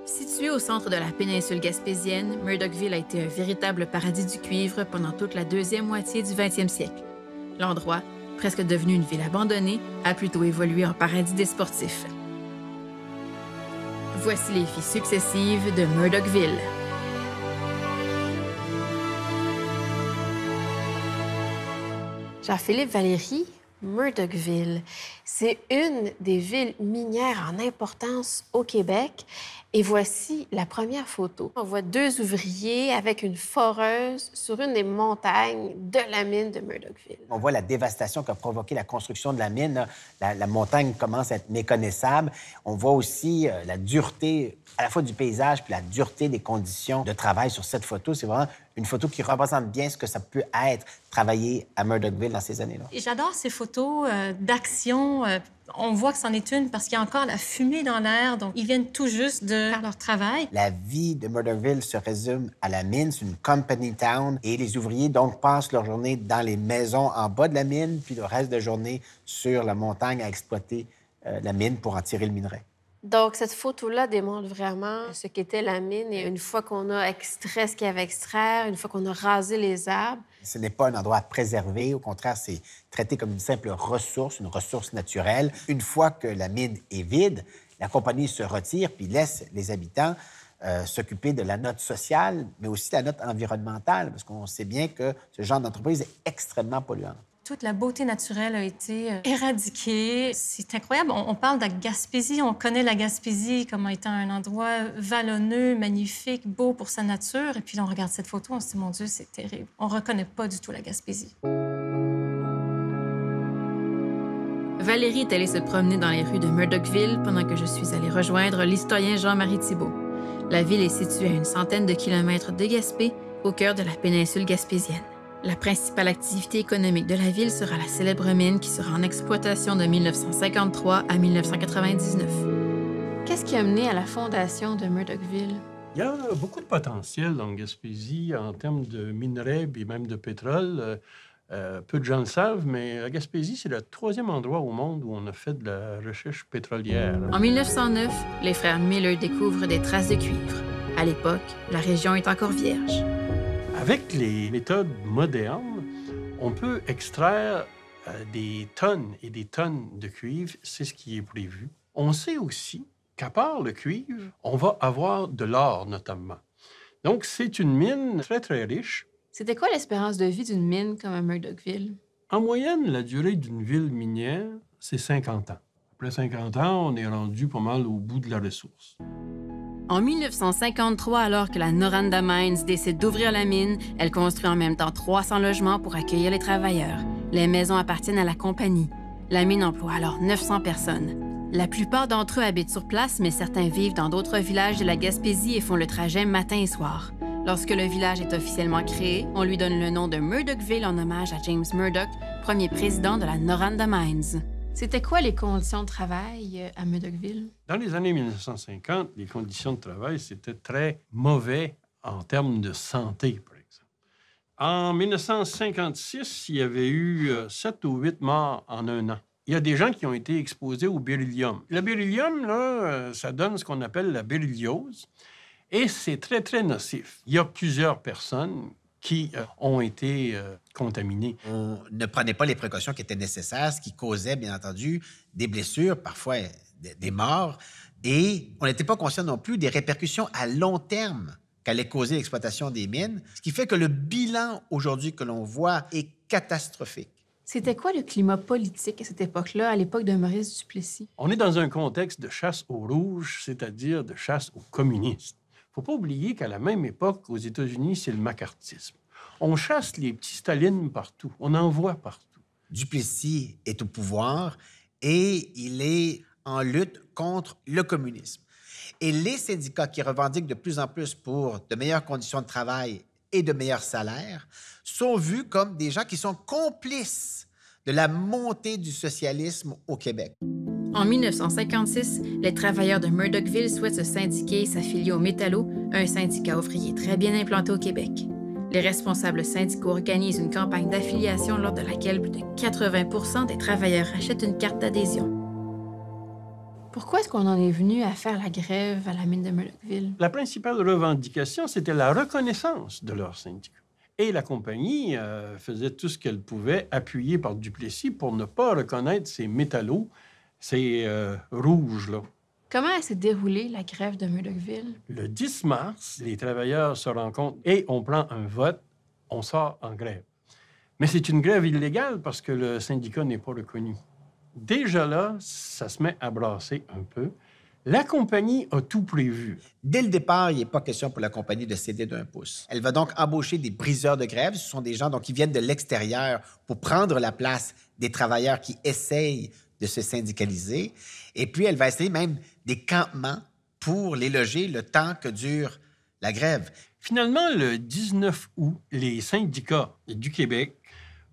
Situé au centre de la péninsule gaspésienne, Murdochville a été un véritable paradis du cuivre pendant toute la deuxième moitié du 20e siècle. L'endroit, presque devenu une ville abandonnée, a plutôt évolué en paradis des sportifs. Voici les filles successives de Murdochville. Jean-Philippe Valéry, Murdochville, c'est une des villes minières en importance au Québec. Et voici la première photo. On voit deux ouvriers avec une foreuse sur une des montagnes de la mine de Murdochville. On voit la dévastation qu'a provoqué la construction de la mine. La montagne commence à être méconnaissable. On voit aussi la dureté à la fois du paysage puis la dureté des conditions de travail sur cette photo. C'est vraiment une photo qui représente bien ce que ça peut être travailler à Murdochville dans ces années-là. Et j'adore ces photos d'action. On voit que c'en est une parce qu'il y a encore la fumée dans l'air. Donc, ils viennent tout juste de faire leur travail. La vie de Murdochville se résume à la mine. C'est une company town. Et les ouvriers, donc, passent leur journée dans les maisons en bas de la mine, puis le reste de la journée sur la montagne à exploiter la mine pour en tirer le minerai. Donc, cette photo-là démontre vraiment ce qu'était la mine. Et une fois qu'on a extrait ce qu'il y avait à extraire, une fois qu'on a rasé les arbres... Ce n'est pas un endroit à préserver. Au contraire, c'est traité comme une simple ressource, une ressource naturelle. Une fois que la mine est vide, la compagnie se retire puis laisse les habitants s'occuper de la note sociale, mais aussi de la note environnementale, parce qu'on sait bien que ce genre d'entreprise est extrêmement polluante. Toute la beauté naturelle a été éradiquée. C'est incroyable. On parle de la Gaspésie. On connaît la Gaspésie comme étant un endroit vallonneux, magnifique, beau pour sa nature. Et puis là, on regarde cette photo, on se dit, mon Dieu, c'est terrible. On ne reconnaît pas du tout la Gaspésie. Valérie est allée se promener dans les rues de Murdochville pendant que je suis allée rejoindre l'historien Jean-Marie Thibault. La ville est située à une centaine de kilomètres de Gaspé, au cœur de la péninsule gaspésienne. La principale activité économique de la ville sera la célèbre mine qui sera en exploitation de 1953 à 1999. Qu'est-ce qui a mené à la fondation de Murdochville? Il y a beaucoup de potentiel en Gaspésie en termes de minerais et même de pétrole. Peu de gens le savent, mais la Gaspésie, c'est le troisième endroit au monde où on a fait de la recherche pétrolière. En 1909, les frères Miller découvrent des traces de cuivre. À l'époque, la région est encore vierge. Avec les méthodes modernes, on peut extraire des tonnes et des tonnes de cuivre. C'est ce qui est prévu. On sait aussi qu'à part le cuivre, on va avoir de l'or, notamment. Donc, c'est une mine très, très riche. C'était quoi l'espérance de vie d'une mine comme à Murdochville? En moyenne, la durée d'une ville minière, c'est 50 ans. Après 50 ans, on est rendu pas mal au bout de la ressource. En 1953, alors que la Noranda Mines décide d'ouvrir la mine, elle construit en même temps 300 logements pour accueillir les travailleurs. Les maisons appartiennent à la compagnie. La mine emploie alors 900 personnes. La plupart d'entre eux habitent sur place, mais certains vivent dans d'autres villages de la Gaspésie et font le trajet matin et soir. Lorsque le village est officiellement créé, on lui donne le nom de Murdochville en hommage à James Murdoch, premier président de la Noranda Mines. C'était quoi les conditions de travail à Murdochville? Dans les années 1950, les conditions de travail, c'était très mauvais en termes de santé, par exemple. En 1956, il y avait eu 7 ou 8 morts en un an. Il y a des gens qui ont été exposés au beryllium. Le beryllium, là, ça donne ce qu'on appelle la berylliose, et c'est très, très nocif. Il y a plusieurs personnes qui ont été contaminés. On ne prenait pas les précautions qui étaient nécessaires, ce qui causait, bien entendu, des blessures, parfois des morts. Et on n'était pas conscient non plus des répercussions à long terme qu'allait causer l'exploitation des mines, ce qui fait que le bilan aujourd'hui que l'on voit est catastrophique. C'était quoi le climat politique à cette époque-là, à l'époque de Maurice Duplessis? On est dans un contexte de chasse aux rouges, c'est-à-dire de chasse aux communistes. Il ne faut pas oublier qu'à la même époque, aux États-Unis, c'est le macartisme. On chasse les petits Staline partout. On en voit partout. Duplessis est au pouvoir et il est en lutte contre le communisme. Et les syndicats qui revendiquent de plus en plus pour de meilleures conditions de travail et de meilleurs salaires sont vus comme des gens qui sont complices de la montée du socialisme au Québec. En 1956, les travailleurs de Murdochville souhaitent se syndiquer et s'affilier au Métallo, un syndicat ouvrier très bien implanté au Québec. Les responsables syndicaux organisent une campagne d'affiliation lors de laquelle plus de 80 % des travailleurs achètent une carte d'adhésion. Pourquoi est-ce qu'on en est venu à faire la grève à la mine de Murdochville? La principale revendication, c'était la reconnaissance de leurs syndicats. Et la compagnie faisait tout ce qu'elle pouvait, appuyée par Duplessis, pour ne pas reconnaître ces métallos, ces rouges-là. Comment elle s'est déroulée, la grève de Murdochville? Le 10 mars, les travailleurs se rencontrent et on prend un vote, on sort en grève. Mais c'est une grève illégale parce que le syndicat n'est pas reconnu. Déjà là, ça se met à brasser un peu. La compagnie a tout prévu. Dès le départ, il n'est pas question pour la compagnie de céder d'un pouce. Elle va donc embaucher des briseurs de grève. Ce sont des gens donc, qui viennent de l'extérieur pour prendre la place des travailleurs qui essayent de se syndicaliser. Et puis, elle va essayer même des campements pour les loger le temps que dure la grève. Finalement, le 19 août, les syndicats du Québec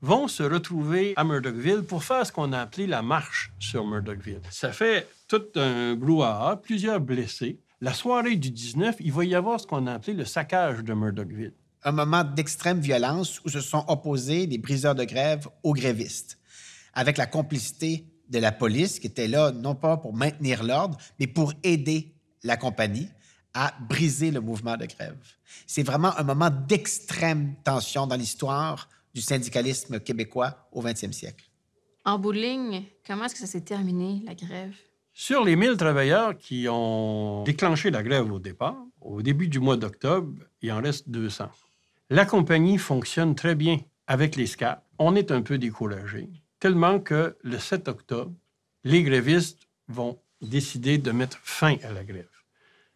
vont se retrouver à Murdochville pour faire ce qu'on a appelé la marche sur Murdochville. Ça fait tout un brouhaha, plusieurs blessés. La soirée du 19, il va y avoir ce qu'on a appelé le saccage de Murdochville. Un moment d'extrême violence où se sont opposés les briseurs de grève aux grévistes, avec la complicité de la police qui était là non pas pour maintenir l'ordre, mais pour aider la compagnie à briser le mouvement de grève. C'est vraiment un moment d'extrême tension dans l'histoire du syndicalisme québécois au 20e siècle. En bout de ligne, comment est-ce que ça s'est terminé, la grève? Sur les 1000 travailleurs qui ont déclenché la grève au départ, au début du mois d'octobre, il en reste 200. La compagnie fonctionne très bien avec les SCAP. On est un peu découragé, tellement que le 7 octobre, les grévistes vont décider de mettre fin à la grève.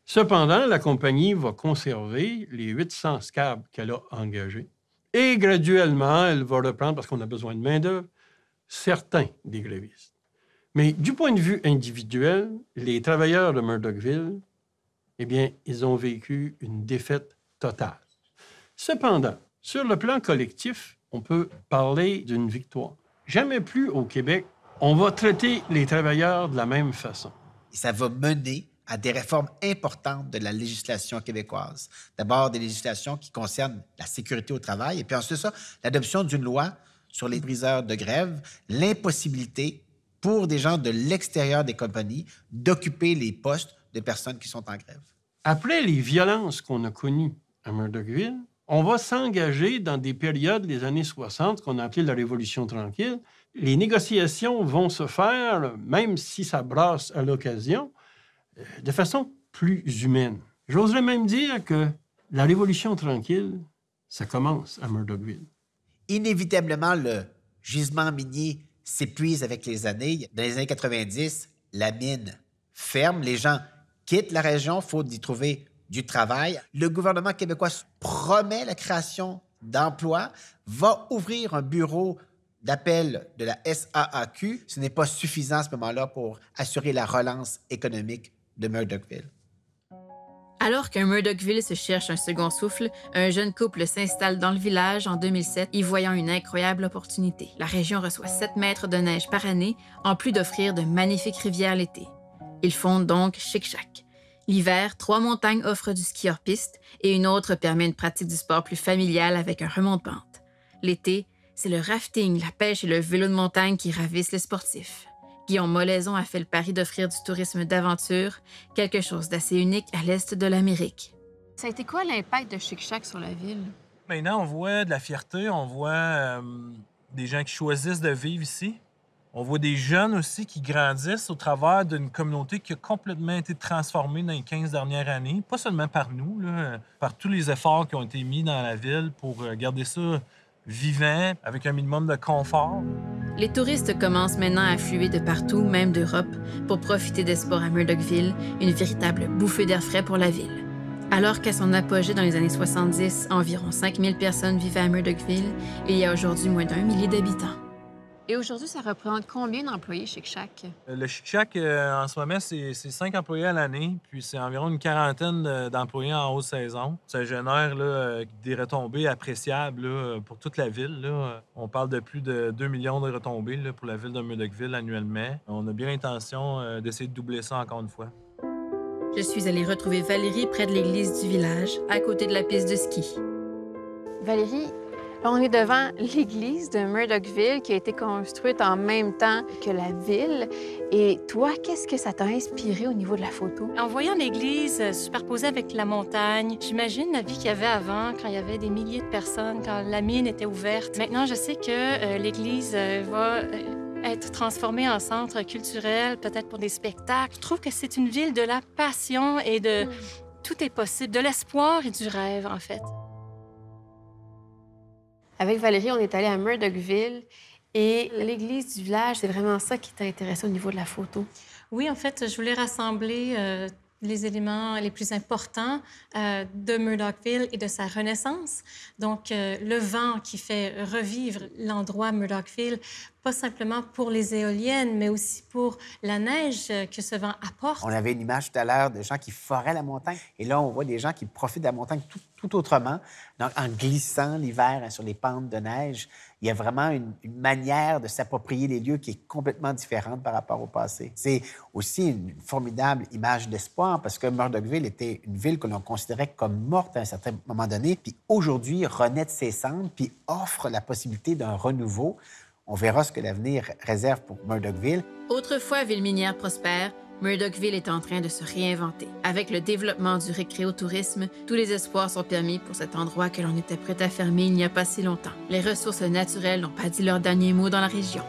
Cependant, la compagnie va conserver les 800 SCAP qu'elle a engagés. Et graduellement, elle va reprendre, parce qu'on a besoin de main-d'œuvre, certains des grévistes. Mais du point de vue individuel, les travailleurs de Murdochville, eh bien, ils ont vécu une défaite totale. Cependant, sur le plan collectif, on peut parler d'une victoire. Jamais plus au Québec, on va traiter les travailleurs de la même façon. Et ça va mener à des réformes importantes de la législation québécoise. D'abord, des législations qui concernent la sécurité au travail, et puis ensuite ça, l'adoption d'une loi sur les briseurs de grève, l'impossibilité pour des gens de l'extérieur des compagnies d'occuper les postes de personnes qui sont en grève. Après les violences qu'on a connues à Murdochville, on va s'engager dans des périodes des années 60 qu'on a appelées la Révolution tranquille. Les négociations vont se faire, même si ça brasse à l'occasion, de façon plus humaine. J'oserais même dire que la Révolution tranquille, ça commence à Murdochville. Inévitablement, le gisement minier s'épuise avec les années. Dans les années 90, la mine ferme, les gens quittent la région, faute d'y trouver du travail. Le gouvernement québécois promet la création d'emplois, va ouvrir un bureau d'appel de la SAAQ. Ce n'est pas suffisant à ce moment-là pour assurer la relance économique de Murdochville. Alors qu'un Murdochville se cherche un second souffle, un jeune couple s'installe dans le village en 2007, y voyant une incroyable opportunité. La région reçoit 7 mètres de neige par année, en plus d'offrir de magnifiques rivières l'été. Ils fondent donc Chic-Chac. L'hiver, 3 montagnes offrent du ski hors piste et une autre permet une pratique du sport plus familiale avec un remont-de-pente. L'été, c'est le rafting, la pêche et le vélo de montagne qui ravissent les sportifs. Guillaume Molaison a fait le pari d'offrir du tourisme d'aventure, quelque chose d'assez unique à l'est de l'Amérique. Ça a été quoi l'impact de Chic-Chac sur la ville? Maintenant, on voit de la fierté, on voit des gens qui choisissent de vivre ici. On voit des jeunes aussi qui grandissent au travers d'une communauté qui a complètement été transformée dans les 15 dernières années. Pas seulement par nous, là, par tous les efforts qui ont été mis dans la ville pour garder ça vivant, avec un minimum de confort. Les touristes commencent maintenant à affluer de partout, même d'Europe, pour profiter des sports à Murdochville, une véritable bouffée d'air frais pour la ville. Alors qu'à son apogée dans les années 70, environ 5000 personnes vivaient à Murdochville, il y a aujourd'hui moins d'1 millier d'habitants. Et aujourd'hui, ça représente combien d'employés Chic-Chac? Le Chic-Chac, en ce moment, c'est 5 employés à l'année, puis c'est environ une quarantaine d'employés en haute saison. Ça génère là, des retombées appréciables là, pour toute la ville. Là. On parle de plus de 2 millions de retombées là, pour la ville de Murdochville annuellement. On a bien l'intention d'essayer de doubler ça encore une fois. Je suis allée retrouver Valérie près de l'église du village, à côté de la piste de ski. Valérie, Là, on est devant l'église de Murdochville qui a été construite en même temps que la ville. Et toi, qu'est-ce que ça t'a inspiré au niveau de la photo? En voyant l'église superposée avec la montagne, j'imagine la vie qu'il y avait avant, quand il y avait des milliers de personnes, quand la mine était ouverte. Maintenant, je sais que l'église va être transformée en centre culturel, peut-être pour des spectacles. Je trouve que c'est une ville de la passion et de tout est possible, de l'espoir et du rêve, en fait. Avec Valérie, on est allé à Murdochville et l'église du village, c'est vraiment ça qui t'a intéressé au niveau de la photo? Oui, en fait, je voulais rassembler les éléments les plus importants de Murdochville et de sa renaissance. Donc, le vent qui fait revivre l'endroit Murdochville, pas simplement pour les éoliennes, mais aussi pour la neige que ce vent apporte. On avait une image tout à l'heure de gens qui foraient la montagne. Et là, on voit des gens qui profitent de la montagne tout autrement. Donc, en glissant l'hiver sur les pentes de neige, il y a vraiment une manière de s'approprier les lieux qui est complètement différente par rapport au passé. C'est aussi une formidable image d'espoir parce que Murdochville était une ville que l'on considérait comme morte à un certain moment donné, puis aujourd'hui renaît de ses cendres, puis offre la possibilité d'un renouveau. On verra ce que l'avenir réserve pour Murdochville. Autrefois ville minière prospère, Murdochville est en train de se réinventer. Avec le développement du récréotourisme, tous les espoirs sont permis pour cet endroit que l'on était prêt à fermer il n'y a pas si longtemps. Les ressources naturelles n'ont pas dit leur dernier mot dans la région.